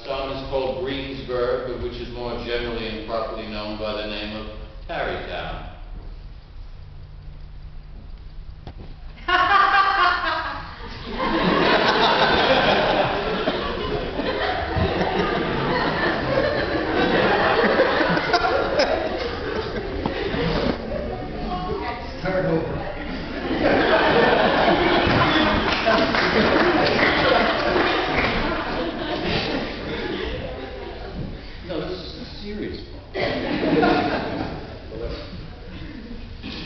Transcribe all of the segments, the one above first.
Some is called Greensburg, but which is more generally and properly known by the name of Tarrytown. Start over. No, this is a serious problem.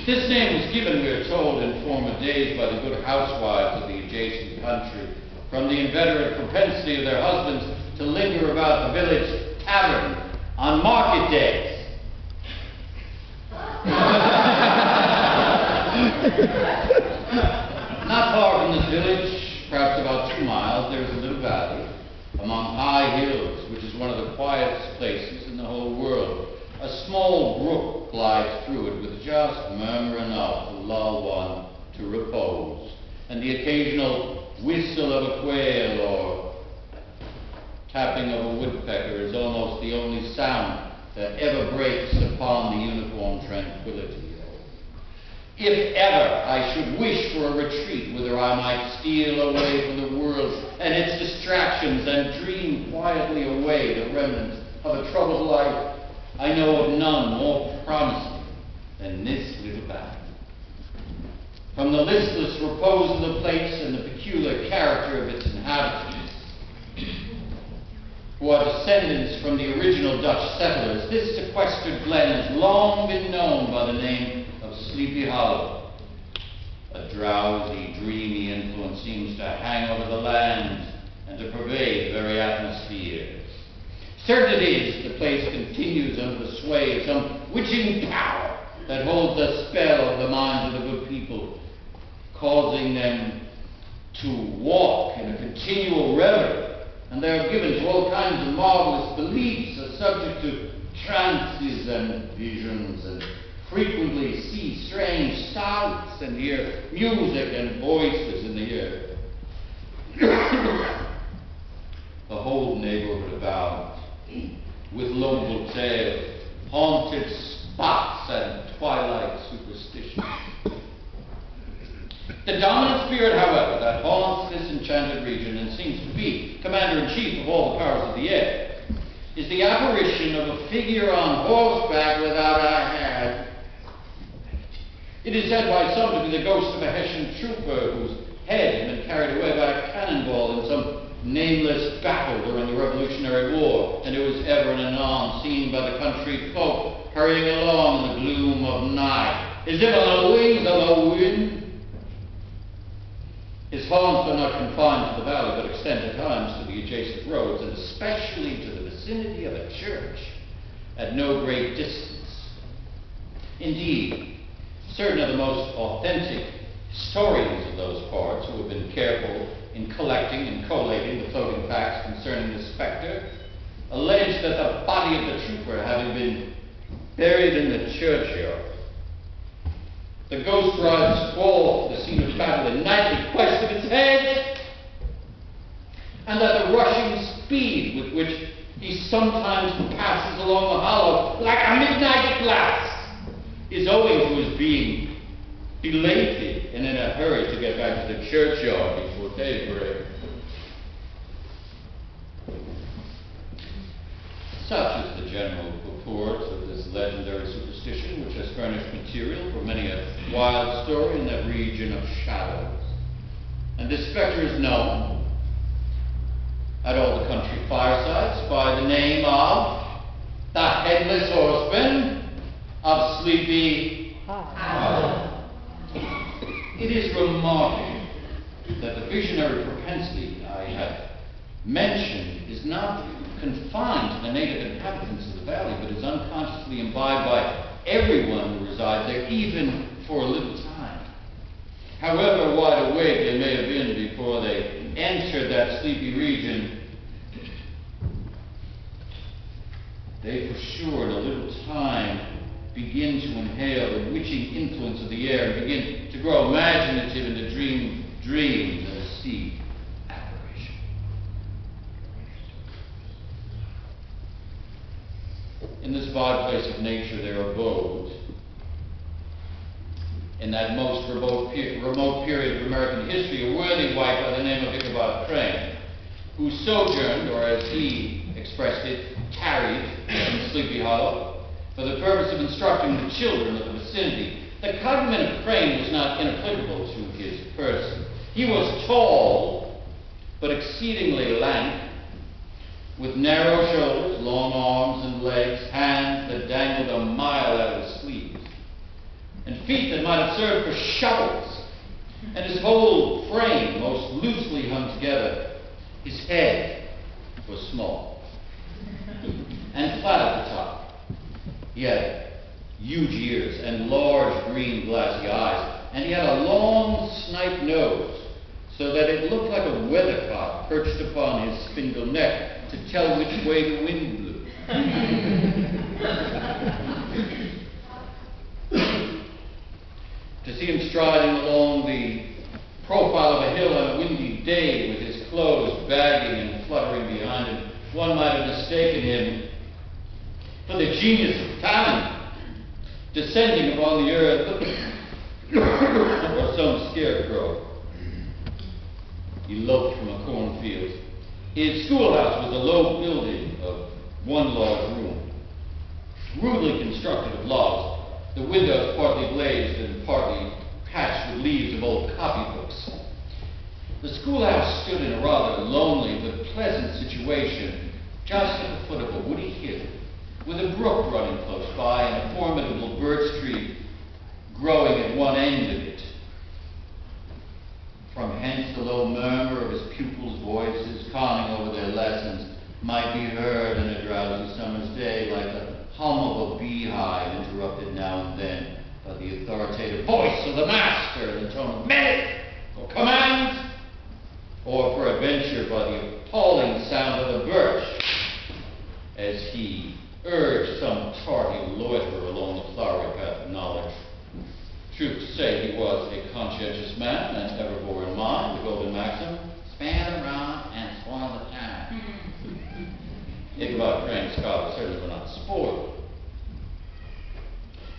This name was given, we are told, in former days by the good housewives of the adjacent country, from the inveterate propensity of their husbands to linger about the village tavern on market days. Not far from this village, perhaps about 2 miles, there is a little valley among high hills, which is one of the quietest places in the whole world. A small brook glides through it with just murmur enough to lull one to repose, and the occasional whistle of a quail or tapping of a woodpecker is almost the only sound that ever breaks upon the uniform tranquility. If ever I should wish for a retreat whither I might steal away from the world and its distractions and dream quietly away the remnants of a troubled life, I know of none more promising than this little valley. From the listless repose of the place and the peculiar character of its inhabitants, who are descendants from the original Dutch settlers, this sequestered glen has long been known by the name of Sleepy Hollow. A drowsy, dreamy influence seems to hang over the land and to pervade the very atmosphere. Certain it is the place continues under the sway of some witching power that holds a spell over the minds of the good people, causing them to walk in a continual reverie, and they are given to all kinds of marvelous beliefs, are subject to trances and visions, and frequently see strange sights and hear music and voices in the air. The whole neighborhood abounds with local tales, haunted spots, and twilight superstitions. The dominant spirit, however, that haunts this enchanted region and seems to be commander-in-chief of all the powers of the air, is the apparition of a figure on horseback without a hat. It is said by some to be the ghost of a Hessian trooper whose head had been carried away by a cannonball in some nameless battle during the Revolutionary War, and it was ever and anon seen by the country folk hurrying along in the gloom of night, as if on the wings of the wind. His haunts are not confined to the valley, but extend at times to the adjacent roads, and especially to the vicinity of a church at no great distance. Indeed, certain of the most authentic historians of those parts, who have been careful in collecting and collating the floating facts concerning the spectre, allege that the body of the trooper, having been buried in the churchyard, the ghost rides forth to the scene of battle in nightly quest of its head, and that the rushing speed with which he sometimes passes along the hollow like a midnight blast is owing to his being belated and in a hurry to get back to the churchyard before daybreak. Such is the general purport of this legendary superstition, which has furnished material for many a wild story in that region of shadows. And this spectre is known at all the country firesides by the name of the Headless Horseman of Sleepy Hollow. It is remarkable that the visionary propensity I have mentioned is not confined to the native inhabitants of the valley, but is unconsciously imbibed by everyone who resides there, even for a little time. However wide awake they may have been before they entered that sleepy region, they for sure in a little time begin to inhale the witching influence of the air and begin to grow imaginative and to dream dreams and to see apparitions. in this vile place of nature there abode, in that most remote period of American history, a worthy wight by the name of Ichabod Crane, who sojourned, or as he expressed it, tarried in Sleepy Hollow for the purpose of instructing the children of the vicinity. The cognomen of Crane was not inapplicable to his person. He was tall, but exceedingly lank, with narrow shoulders, long arms and legs, hands that dangled a mile out of his sleeves, and feet that might have served for shovels, and his whole frame most loosely hung together. His head was small and flat at the top. He had huge ears and large green glassy eyes, and he had a long snipe nose, so that it looked like a weathercock perched upon his spindle neck to tell which way the wind blew. To see him striding along the profile of a hill on a windy day with his clothes bagging and fluttering behind him, one might have mistaken him for the genius of talent descending upon the earth or some scarecrow. He loped from a cornfield. His schoolhouse was a low building of one large room, rudely constructed of logs, the windows partly glazed and partly patched with leaves of old copybooks. The schoolhouse stood in a rather lonely but pleasant situation, just at the foot of a woody hill, with a brook running close by and a formidable birch tree growing at one end of it. From hence the low murmur of his pupils' voices, conning over their lessons, might be heard in a drowsy summer's day, like the hum of a beehive, interrupted now and then by the authoritative voice of the master in the tone of medic or command, or peradventure by the appalling sound of the birch as he urged some tardy loiterer along the flowery path of knowledge. Truth to say, he was a conscientious man, and ever bore in mind the golden maxim, span the rod and spoil the time. Ichabod Crane's scholars certainly were not spoiled.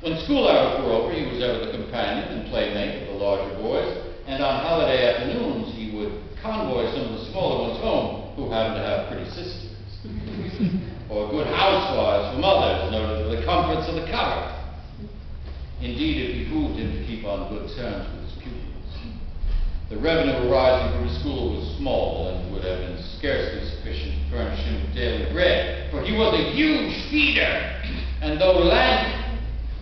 When school hours were over, he was ever the companion and playmate of the larger boys, and on holiday afternoons he would convoy some of the smaller ones home who happened to have pretty sisters, or good housewives for mothers, noted for the comforts of the cupboard. Indeed, it behooved him to keep on good terms with his pupils. The revenue arising from his school was small and would have been scarcely sufficient to furnish him with daily bread, for he was a huge feeder, and though lank,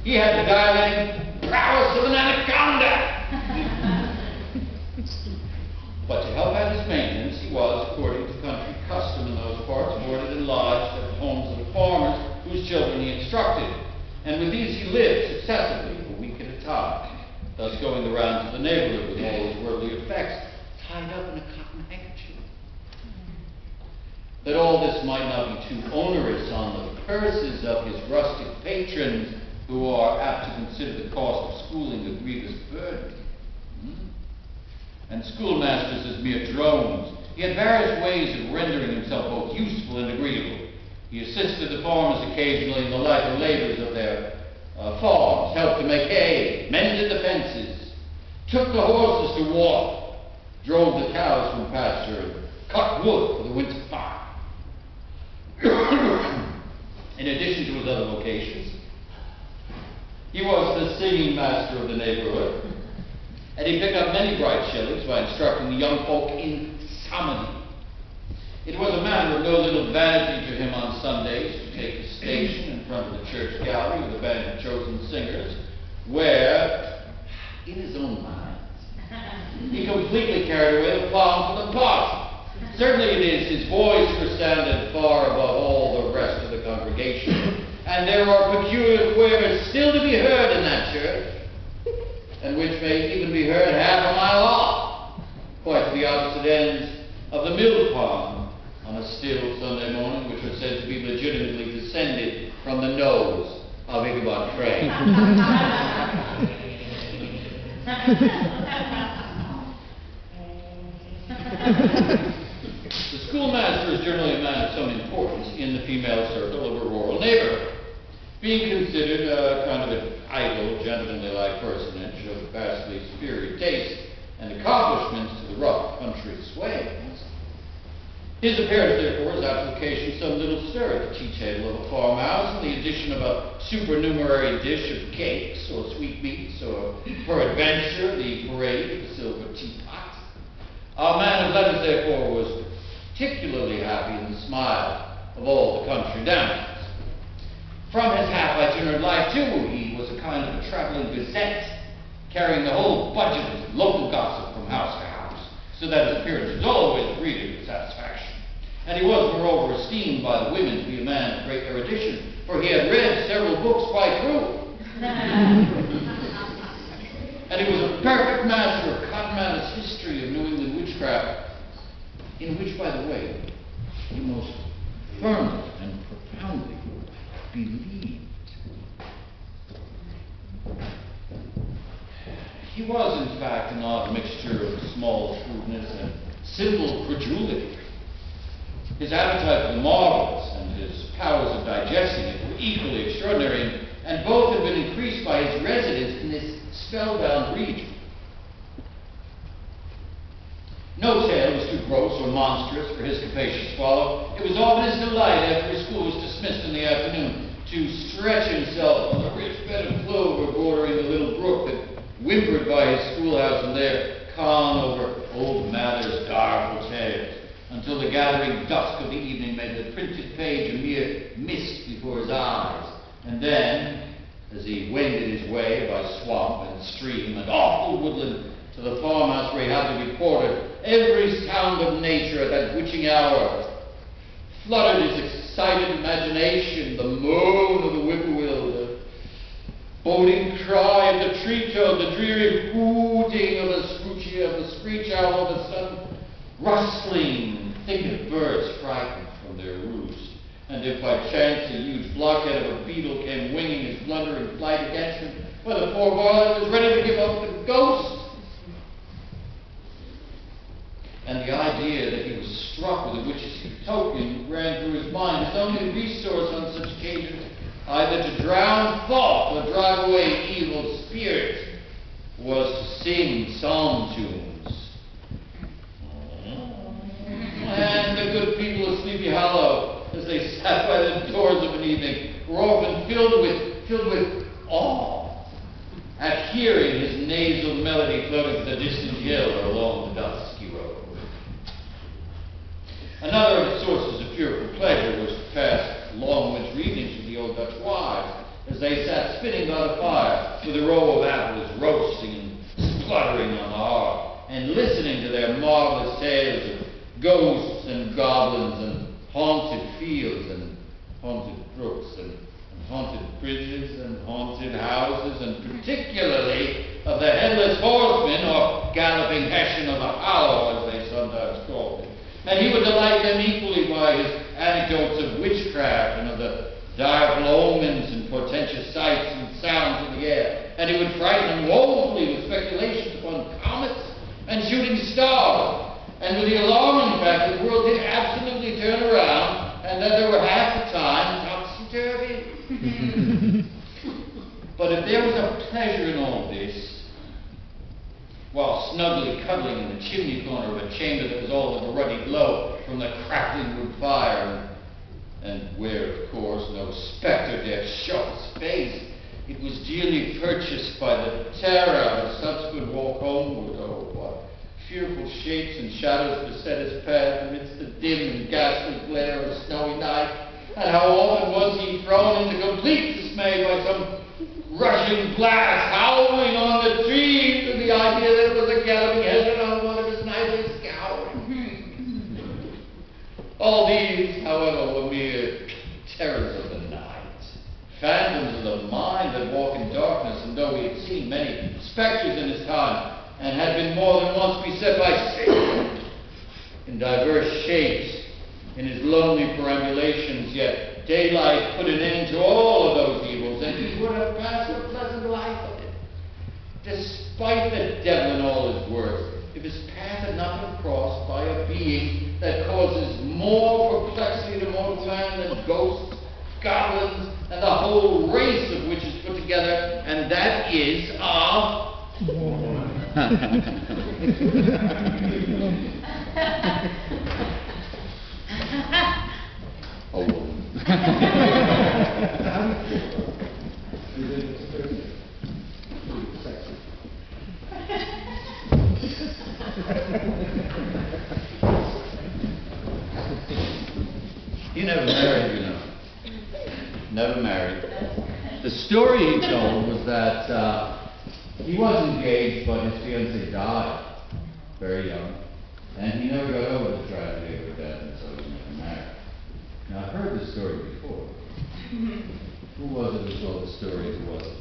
he had the dilated prowess of an anaconda. But to help out his maintenance, he was, according to country custom in those parts, boarded and lodged at the homes of the farmers whose children he instructed, and with these he lived successively for a week at a time, thus going the rounds of the neighborhood with all his worldly effects tied up in a cotton handkerchief. That all this might not be too onerous on the purses of his rustic patrons, who are apt to consider the cost of schooling a grievous burden, and schoolmasters as mere drones, he had various ways of rendering himself both useful and agreeable. He assisted the farmers occasionally in the lighter labors of their farms, helped to make hay, mended the fences, took the horses to water, drove the cows from pasture, and cut wood for the winter fire. In addition to his other vocations, he was the singing master of the neighborhood, and he picked up many bright shillings by instructing the young folk in psalmody. It was a matter of no little vanity to him on Sundays to take his station in front of the church gallery with a band of chosen singers, where, in his own mind, he completely carried away the palm for the party. Certainly it is, his voice resounded far above all the rest of the congregation, and there are peculiar quavers still to be heard in that church, and which may even be heard half a mile off, quite to the opposite ends of the mill pond on a still Sunday morning, which was said to be legitimately descended from the nose of Ichabod Crane. The schoolmaster is generally a man of some importance in the female circle of a rural neighborhood. being considered a kind of an idle, gentlemanly-like personage of vastly superior taste and accomplishments to the rough country swains. His appearance, therefore, is application some little stir at the tea table of a farmhouse, and the addition of a supernumerary dish of cakes or sweetmeats, or peradventure the parade of a silver teapot. Our man of letters, therefore, was particularly happy in the smile of all the country damsels. From his half itinerant life, too, he was a kind of a traveling gazette, carrying the whole budget of local gossip from house to house, so that his appearance was always greeted with satisfaction. And he was, moreover, esteemed by the women to be a man of great erudition, for he had read several books quite through. And he was a perfect master of Cotton Mather's history of New England witchcraft, in which, by the way, he most firmly and profoundly believed. He was, in fact, an odd mixture of small shrewdness and simple credulity. His appetite for the marvelous and his powers of digesting it were equally extraordinary, and both had been increased by his residence in this spellbound region. No tale was too gross or monstrous for his capacious swallow. It was often his delight, after his school was dismissed in the afternoon, to stretch himself on the rich bed of clover bordering the little brook that whimpered by his schoolhouse, and there con over old Mather's direful tales, until the gathering dusk of the evening made the printed page a mere mist before his eyes. And then, as he wended his way by swamp and stream and awful woodland to the farmhouse where he had to be quartered, every sound of nature at that witching hour flooded his excited imagination, the moan of the whippoorwill, the boding cry of the tree toad, the dreary hooting of the screech owl, the sudden rustling thick of birds frightened from their roost. And if by chance a huge blockhead of a beetle came winging his blundering flight against him, well, the poor boy was ready to give up the ghost. And the idea that he was struck with a witch's token ran through his mind. His only resource on such occasions, either to drown thought or drive away evil spirits, was to sing psalm tunes. And the good people of Sleepy Hollow, as they sat by the doors of an evening, were often filled with awe at hearing his nasal melody floating to the distant hill or along the dusky road. Another of his sources of fearful pleasure was to pass long winter evenings with the old Dutch wives, as they sat spinning by the fire with a row of apples roasting and spluttering on the hearth, and listening to their marvelous tales of ghosts and goblins and haunted fields and haunted brooks and haunted bridges and haunted houses, and particularly of the headless horseman, or galloping Hessian of the Hollow, as they sometimes called him. And he would delight them equally by his anecdotes of witchcraft and of the direful omens and portentous sights and sounds in the air. And he would frighten them woefully with speculations upon comets and shooting stars, and with the alarming fact that the world did absolutely turn around, and that there were half the time topsy-turvy. But if there was a pleasure in all this, while snugly cuddling in the chimney corner of a chamber that was all of a ruddy glow from the crackling wood fire, and where, of course, no spectre dared show its face, it was dearly purchased by the terror of a subsequent walk homeward. Oh, what fearful shapes and shadows beset his path amidst the dim and ghastly glare of a snowy night, and how often was he thrown into complete dismay by some rushing blast howling on the trees, with the idea that it was a galloping Hessian on one of his nightly scouts. All these, however, were mere terrors of the night, phantoms of the mind that walk in darkness, and though he had seen many spectres in his time, and had been more than once beset by Satan in diverse shapes in his lonely perambulations, yet daylight put an end to all of those evils, and he would have passed a pleasant life of it, despite the devil and all his works, if his path had not been crossed by a being that causes more perplexity to mortal man than ghosts goblins, and the whole race of which is put together, and that is a a woman. He never married, you know. Never married. The story he told was that he was engaged, but his fiancée died very young. And he never got over the tragedy of her death, and so he was never married. Now, I've heard this story before. Who was it who told the story? Who was it?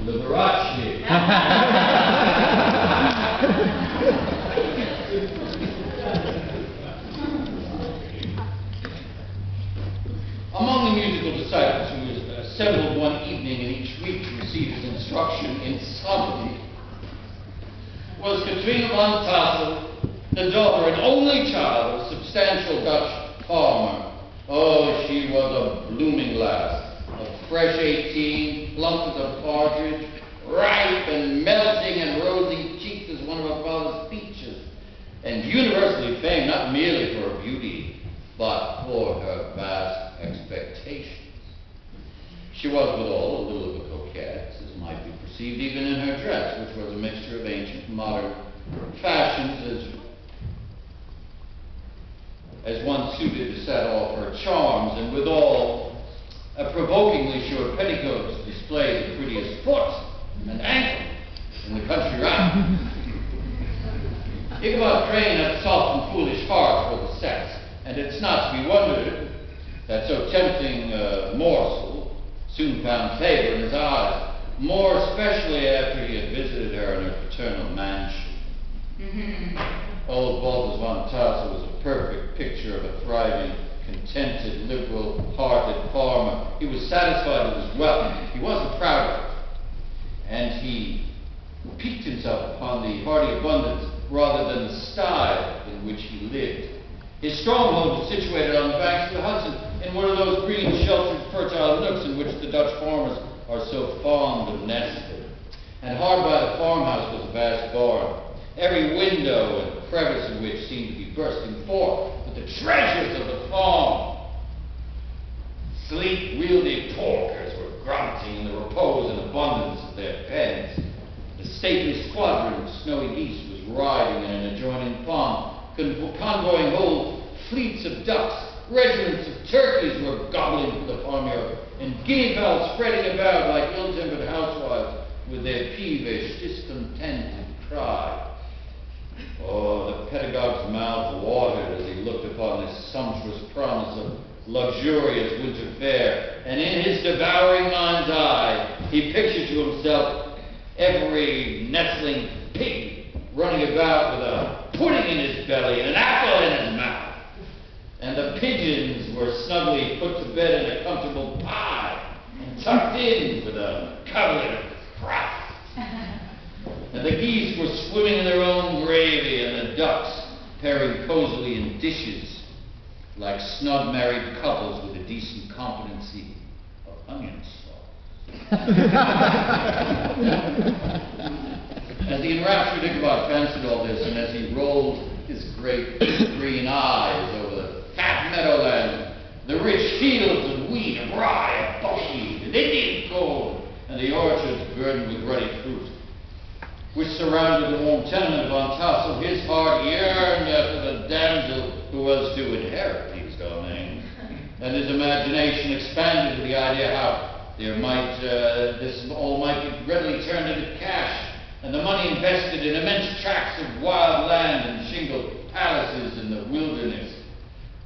Liberace. Among the musical disciples who was assembled one evening in each week to receive his instruction in psalmody was Katrina Van Tassel, the daughter and only child of a substantial Dutch farmer. Oh, she was a blooming lass, a fresh 18, plump as a partridge, ripe and melting and rosy cheeked as one of her father's peaches, and universally famed not merely for her beauty, but for her vast expectations. She was withal a little of a coquette, as might be perceived even in her dress, which was a mixture of ancient and modern fashions, as one suited to set off her charms, and withal a provokingly short petticoats displayed the prettiest foot and ankle in the country round. Ichabod Crane had a soft and foolish heart for the sex, and it's not to be wondered that so tempting a morsel soon found favor in his eyes, more especially after he had visited her in her paternal mansion. Old Balthus Van Tassel was a perfect picture of a thriving, contented, liberal-hearted farmer. He was satisfied with his wealth. He wasn't proud of it. And he piqued himself upon the hearty abundance rather than the style in which he lived. His stronghold was situated on the banks of the Hudson, in one of those green, sheltered, fertile nooks in which the Dutch farmers are so fond of nesting. And hard by the farmhouse was a vast barn, every window and crevice of which seemed to be bursting forth with the treasures of the farm. Sleek, wieldy porkers were grunting in the repose and abundance of their pens. The stately squadron of snowy geese was riding in an adjoining pond, convoying whole fleets of ducks. Regiments of turkeys were gobbling through the farmyard, and guinea fowls spreading about like ill-tempered housewives with their peevish, discontented cry. Oh, the pedagogue's mouth watered as he looked upon this sumptuous promise of luxurious winter fare, and in his devouring mind's eye, he pictured to himself every nestling pig running about with a pudding in his belly and an apple in his mouth. And the pigeons were snugly put to bed in a comfortable pie and tucked in with a coverlet of crust. And the geese were swimming in their own gravy, and the ducks pairing cozily in dishes like snug married couples with a decent competency of onion sauce. As the enraptured Ichabod fancied all this, and as he rolled his great green eyes over the fat meadowland, the rich fields of wheat, of rye, of buckwheat, and Indian corn, and the orchards burdened with ruddy fruit, which surrounded the warm tenement of Van Tassel, his heart yearned after the damsel who was to inherit these domains, and his imagination expanded to the idea how this all might be readily turned into cash, and the money invested in immense tracts of wild land and shingled palaces in the wilderness.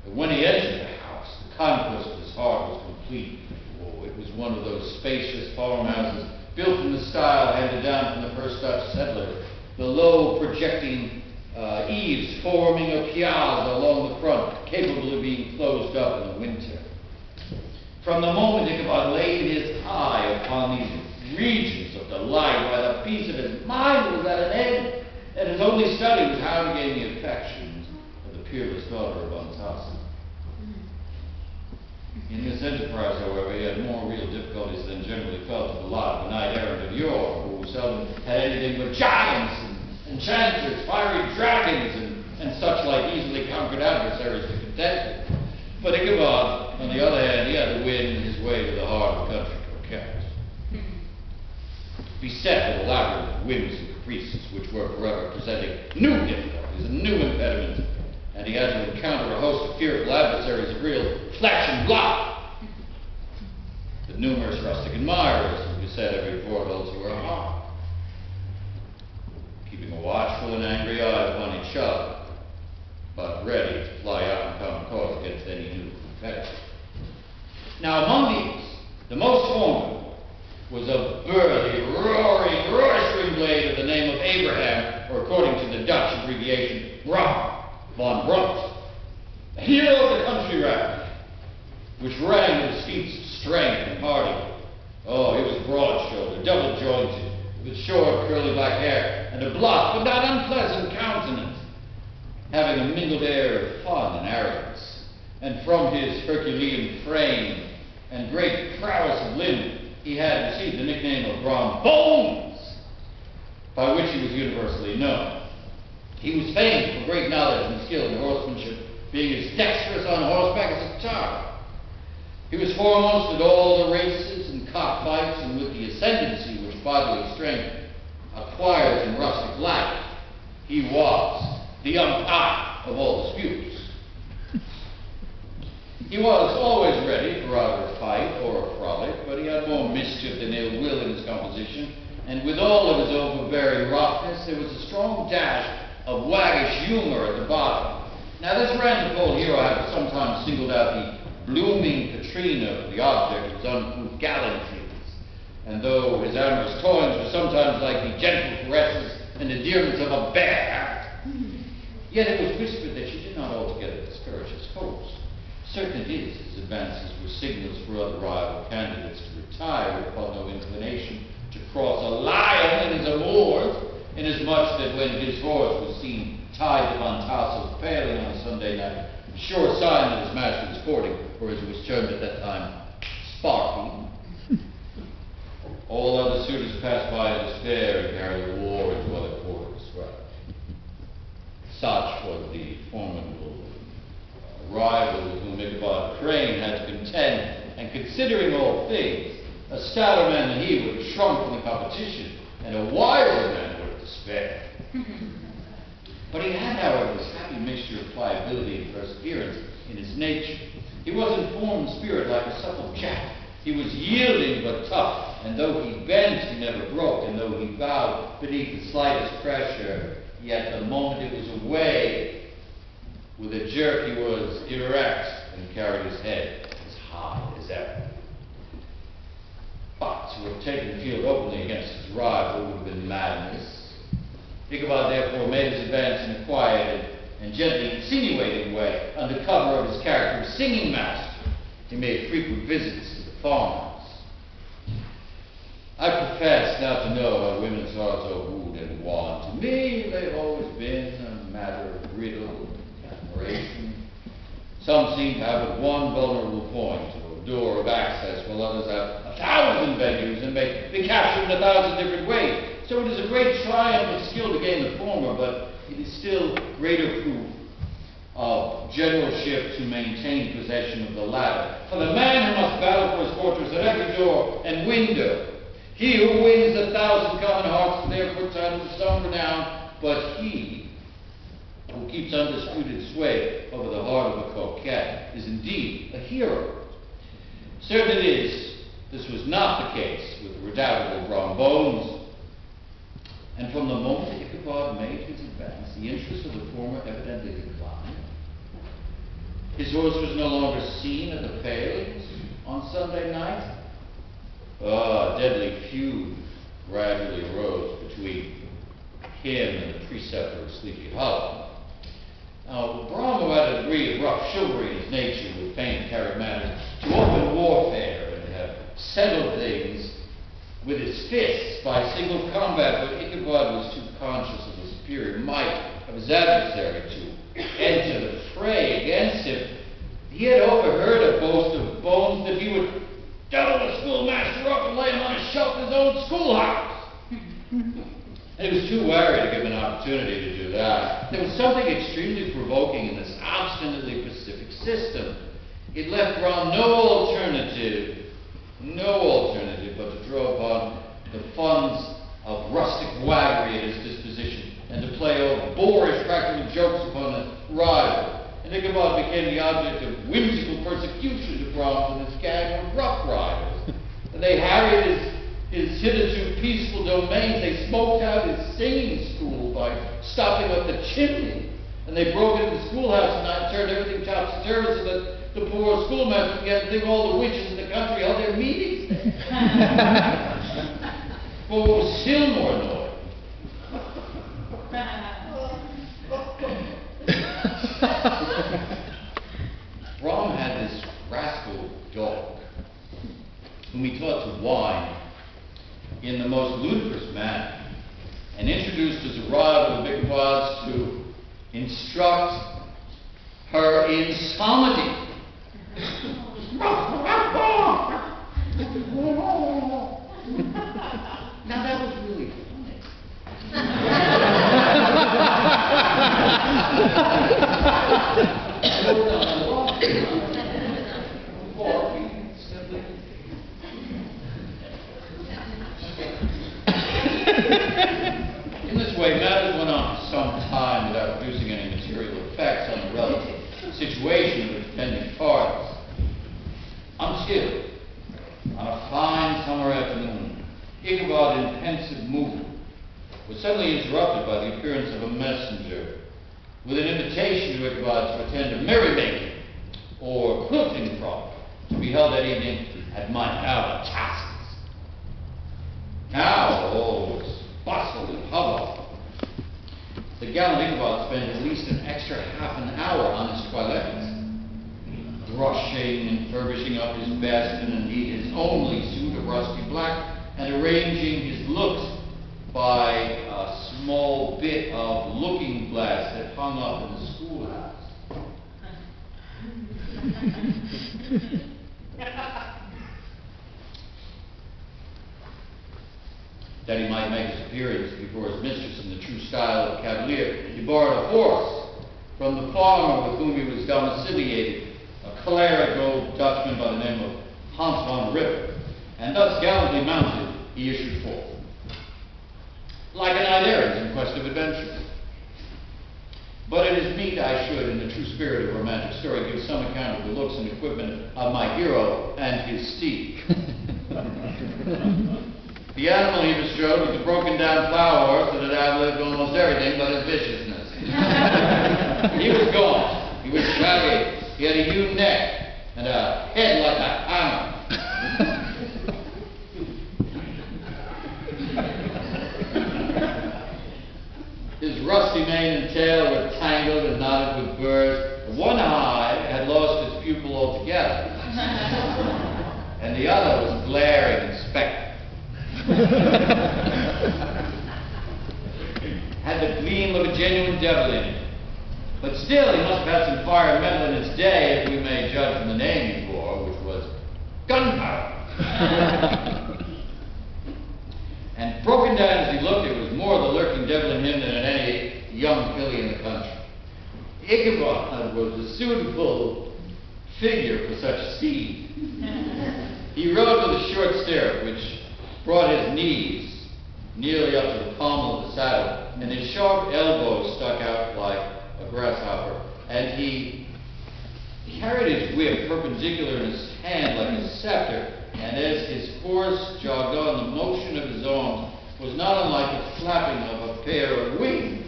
But when he entered the house, the conquest of his heart was complete. Oh, it was one of those spacious farmhouses built in the style handed down from the first Dutch settler, the low projecting eaves forming a piazza along the front, capable of being closed up in the winter. From the moment Ichabod laid his eye upon these regions of delight, why the peace of his mind was at an end, and his only study was how to gain the affections of the peerless daughter of Van Tassel. In this enterprise, however, he had more real difficulties than generally felt of the lot of a knight-errant of yore, who seldom had anything but giants and enchanters, fiery dragons, and such like easily conquered adversaries to contend with. But Ichabod, on the other hand, he had to win his way to the heart of the country coquette, beset with a labyrinth of whims and caprices, which were forever presenting new difficulties and new impediments, and he had to encounter a host of fearful adversaries of real flesh and blood. The numerous rustic admirers who beset every portal to her heart, keeping a watchful and angry eye upon each other, but ready to fly out and come cause against any new competitor. Now among these, the most formidable was a burly, roaring, roistering blade of the name of Abraham, or according to the Dutch abbreviation, Bram von Brunt, a hero of the country round, which rang with feats of strength and hardihood. Oh, he was broad-shouldered, double-jointed, with short, curly black hair, and a bluff but not unpleasant countenance, having a mingled air of fun and arrogance. And from his Herculean frame and great prowess of limb, he had received the nickname of Brom Bones, by which he was universally known. He was famed for great knowledge and skill in horsemanship, being as dexterous on horseback as a tar. He was foremost at all the races and cockfights, and with the ascendancy which bodily strength acquires in rustic life, he was the umpire of all disputes. He was always ready for either a fight or a frolic, but he had more mischief than ill will in his composition, and with all of his overbearing roughness, there was a strong dash of waggish humor at the bottom. Now, this Randipole hero had sometimes singled out the blooming Katrina for the object of his uncouth gallantries, and though his amorous toyings were sometimes like the gentle caresses and endearments of a bear, yet it was whispered that she did not altogether discourage his hopes. Certain it is, his advances were signals for other rival candidates to retire upon no inclination to cross a lion in his amours, inasmuch that when his horse was seen tied to Van Tassel failing on a Sunday night, a sure sign that his master was courting, or as it was termed at that time, sparking. All other suitors passed by in despair and carried the war into other quarters. Right. Such was the formidable rival with whom Ichabod Crane had to contend, and considering all things, a stouter man than he would have shrunk from the competition, and a wiser man would have despaired. But he had, however, this happy mixture of pliability and perseverance in his nature. He was in form and spirit like a supple jack. He was yielding but tough, and though he bent, he never broke, and though he bowed beneath the slightest pressure, yet the moment it was away, with a jerk he was erect and carried his head as high as ever. But to have taken the field openly against his rival would have been madness. Ichabod therefore made his advance in a quiet and gently insinuating way, under cover of his character of singing master. He made frequent visits to the farmhouse. I profess not to know how women's hearts are wooed and won. To me, they've always been a matter of riddle and admiration. Some seem to have but one vulnerable point, or door of access, while others have 1,000 venues and may be captured in 1,000 different ways. So it is a great triumph of skill to gain the former, but it is still greater proof of generalship to maintain possession of the latter. For the man who must battle for his fortress at every door and window, he who wins 1,000 common hearts is therefore entitled to some renown, but he who keeps undisputed sway over the heart of a coquette is indeed a hero. Certain it is, this was not the case with the redoubtable Brom Bones, and from the moment Ichabod made his advance, the interest of the former evidently declined. His horse was no longer seen at the palings on Sunday night. A deadly feud gradually arose between him and the preceptor of Sleepy Hollow. Now, Brom, who had a degree of rough chivalry in his nature, would fain carry matters to open warfare and have settled things with his fists by single combat, but Ichabod was too conscious of the superior might of his adversary to enter the fray against him. He had overheard a boast of bones that he would double the schoolmaster up and lay him on a shelf in his own schoolhouse. And he was too wary to give an opportunity to do that. There was something extremely provoking in this obstinately pacific system. It left Ron no alternative but to draw upon the funds of rustic waggery at his disposition, and to play old boorish practical jokes upon his rival. And Ichabod became the object of whimsical persecution to Brahms and his gang of rough riders. And they harried his hitherto peaceful domains. They smoked out his singing school by stopping up the chimney. And they broke into the schoolhouse at night and turned everything topsy-turvy so that the poor schoolmaster began to think all the witches in the country held their meetings there. But what was still more annoying, Brom had this rascal dog, whom he taught to whine in the most ludicrous manner, and introduced his arrival of Ichabod's to instruct her in psalmody. Now that was really funny. In this way, matters went on for some time without producing any material effects on the relative situation of the contending parties. Until, on a fine summer afternoon, Ichabod, in pensive movement, was suddenly interrupted by the appearance of a messenger with an invitation to Ichabod to attend a merrymaking or quilting frolic to be held that evening at Van Tassel's. Now all was bustle and hubbub. The gallant Ichabod spent at least an extra half an hour on his toilet, brushing and furbishing up his best and indeed his only suit of rusty black, and arranging his looks by a small bit of looking glass that hung up in the schoolhouse. That he might make his appearance before his mistress in the true style of a cavalier, he borrowed a horse from the farmer with whom he was domiciliated, a clerical Dutchman by the name of Hans van Ripper, and thus gallantly mounted, he issued forth, like a knight errant in quest of adventure. But it is meet I should, in the true spirit of a romantic story, give some account of the looks and equipment of my hero and his steed. The animal he bestrode was a broken-down plow horse that had outlived almost everything but his viciousness. He was gaunt, he was shaggy, he had a ewe neck, and a head like a hammer. His rusty mane and tail were tangled and knotted with burrs. One eye had lost its pupil altogether, and the other was glaring and spectral. Had the gleam of a genuine devil in it. But still, he must have had some fire and metal in his day, if we may judge from the name he bore, which was gunpowder. And broken down as he looked, it was more the lurking devil in him than in any young filly in the country. Ichabod was a suitable figure for such a steed. He rode with a short stirrup, which brought his knees nearly up to the pommel of the saddle, and his sharp elbows stuck out like a grasshopper, and he carried his whip perpendicular in his hand like a scepter, and as his horse jogged on, the motion of his arms was not unlike the flapping of a pair of wings.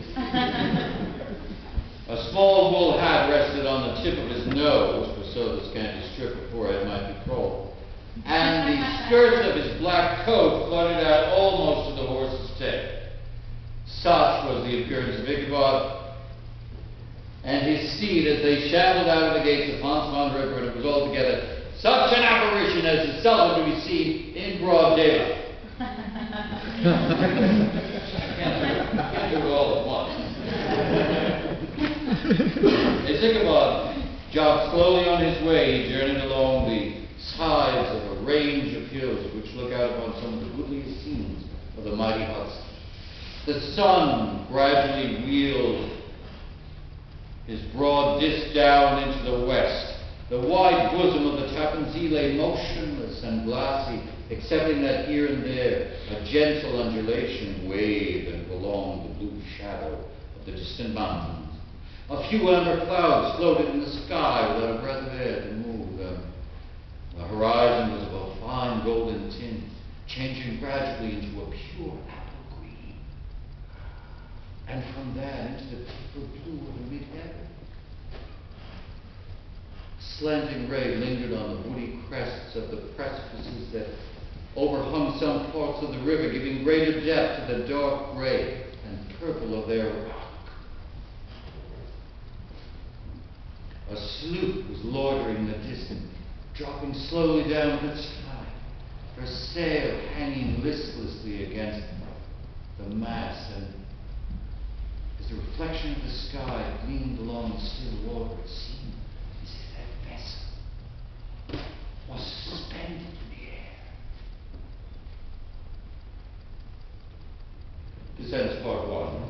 A small wool hat rested on the tip of his nose, for so the scanty strip of forehead might be called, and the skirts of his black coat fluttered out almost to the horse's tail. Such was the appearance of Ichabod and his steed as they shambled out of the gates of Hans van Ripper, and it was altogether such an apparition as is seldom to be seen in broad daylight. I can't do it all at once. As Ichabod Jogged slowly on his way, he journeyed along the sides of a range of hills which look out upon some of the goodliest scenes of the mighty Hudson. The sun gradually wheeled his broad disk down into the west. The wide bosom of the Tappan Zee lay motionless and glassy, excepting that here and there a gentle undulation waved and prolonged the blue shadow of the distant mountains. A few amber clouds floated in the sky without a breath of air to move them. The horizon was of a fine golden tint, changing gradually into a pure apple green, and from that into the deeper blue of the mid-heaven. Slanting ray lingered on the woody crests of the precipices that overhung some parts of the river, giving greater depth to the dark gray and purple of their rock. A sloop was loitering in the distance, dropping slowly down the sky, her sail hanging listlessly against the mast, and as the reflection of the sky gleamed along the still water, it seemed as if that vessel was suspended in the air. This ends part one.